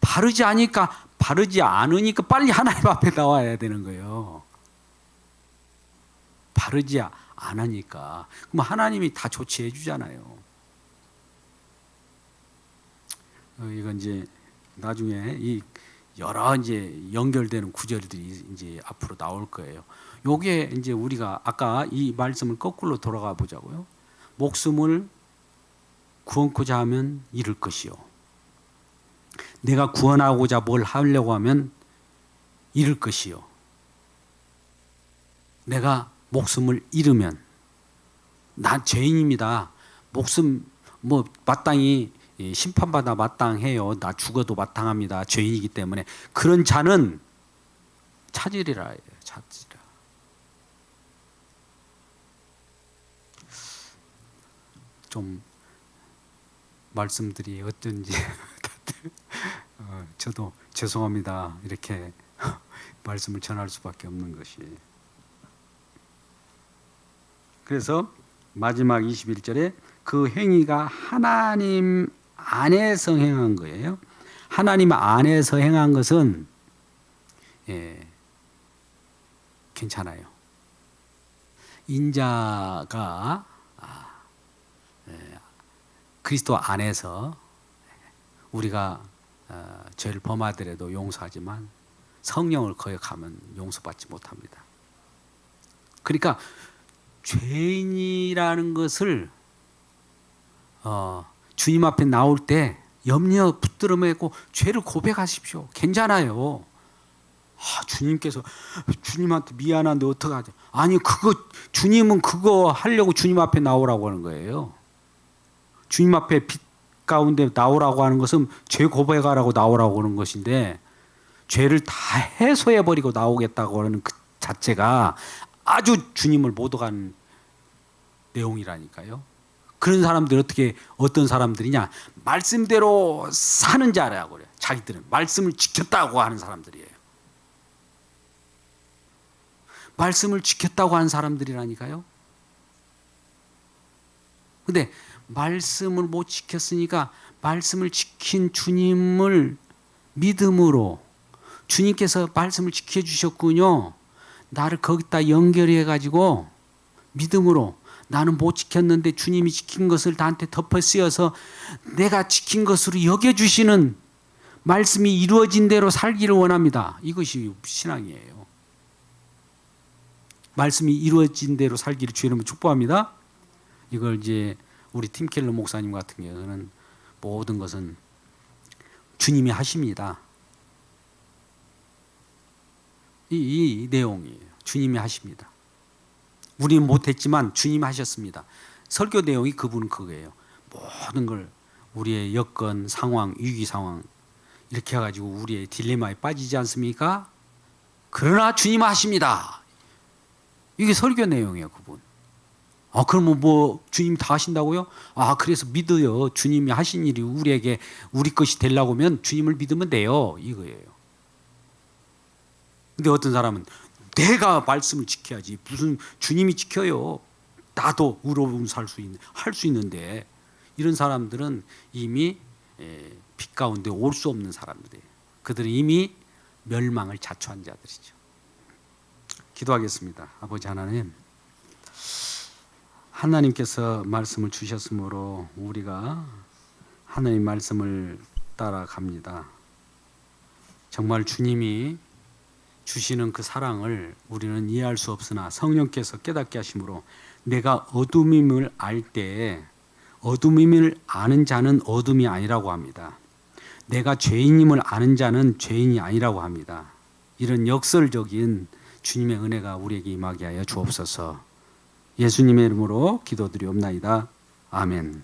바르지 않으니까 빨리 하나님 앞에 나와야 되는 거예요. 바르지 않으니까. 그럼 하나님이 다 조치해 주잖아요. 이건 이제 나중에 이 여러 이제 연결되는 구절들이 이제 앞으로 나올 거예요. 요게 이제 우리가 아까 이 말씀을 거꾸로 돌아가 보자고요. 목숨을 구원코자 하면 잃을 것이요. 내가 구원하고자 뭘 하려고 하면 잃을 것이요. 내가 목숨을 잃으면 난 죄인입니다. 목숨 마땅히 심판받아 마땅해요. 나 죽어도 마땅합니다. 죄인이기 때문에 그런 자는 찾으리라. 좀 말씀들이 어떤지 저도 죄송합니다. 이렇게 말씀을 전할 수밖에 없는 것이. 그래서 마지막 21절에 그 행위가 하나님 안에서 행한 거예요. 하나님 안에서 행한 것은 괜찮아요. 인자가 그리스도 안에서 우리가 죄를 범하더라도 용서하지만 성령을 거역하면 용서받지 못합니다. 그러니까 죄인이라는 것을 주님 앞에 나올 때 염려 붙들어 매고 죄를 고백하십시오. 괜찮아요. 주님께서 주님한테 미안한데 어떡하죠? 아니 그거 주님은 그거 하려고 주님 앞에 나오라고 하는 거예요. 주님 앞에 빛 가운데 나오라고 하는 것은 죄 고백하라고 나오라고 하는 것인데 죄를 다 해소해 버리고 나오겠다고 하는 그 자체가 아주 주님을 못 오가는 내용이라니까요. 그런 사람들이 어떤 사람들이냐? 말씀대로 사는 자라고 그래요. 자기들은 말씀을 지켰다고 하는 사람들이에요. 말씀을 지켰다고 하는 사람들이라니까요. 근데 말씀을 못 지켰으니까 말씀을 지킨 주님을 믿음으로 주님께서 말씀을 지켜주셨군요. 나를 거기다 연결해 가지고 믿음으로 나는 못 지켰는데 주님이 지킨 것을 나한테 덮어 씌워서 내가 지킨 것으로 여겨주시는 말씀이 이루어진 대로 살기를 원합니다. 이것이 신앙이에요. 말씀이 이루어진 대로 살기를 주의 이름으로 축복합니다. 이걸 이제 우리 팀 켈러 목사님 같은 경우는 모든 것은 주님이 하십니다. 이 내용이에요. 주님이 하십니다. 우리는 못했지만 주님이 하셨습니다. 설교 내용이 그분은 그거예요. 모든 걸 우리의 여건, 상황, 위기 상황 이렇게 해가지고 우리의 딜레마에 빠지지 않습니까? 그러나 주님 하십니다. 이게 설교 내용이에요. 그분. 그러면 뭐 주님 다 하신다고요? 그래서 믿어요. 주님이 하신 일이 우리에게 우리 것이 되려고 하면 주님을 믿으면 돼요. 이거예요. 근데 어떤 사람은 내가 말씀을 지켜야지 무슨 주님이 지켜요. 나도 의로움 할 수 있는데 이런 사람들은 이미 빛 가운데 올 수 없는 사람들이에요. 그들은 이미 멸망을 자초한 자들이죠. 기도하겠습니다. 아버지 하나님, 하나님께서 말씀을 주셨으므로 우리가 하나님 말씀을 따라갑니다. 정말 주님이 주시는 그 사랑을 우리는 이해할 수 없으나 성령께서 깨닫게 하심으로 내가 어둠임을 알 때 어둠임을 아는 자는 어둠이 아니라고 합니다. 내가 죄인임을 아는 자는 죄인이 아니라고 합니다. 이런 역설적인 주님의 은혜가 우리에게 임하게 하여 주옵소서. 예수님의 이름으로 기도드리옵나이다. 아멘.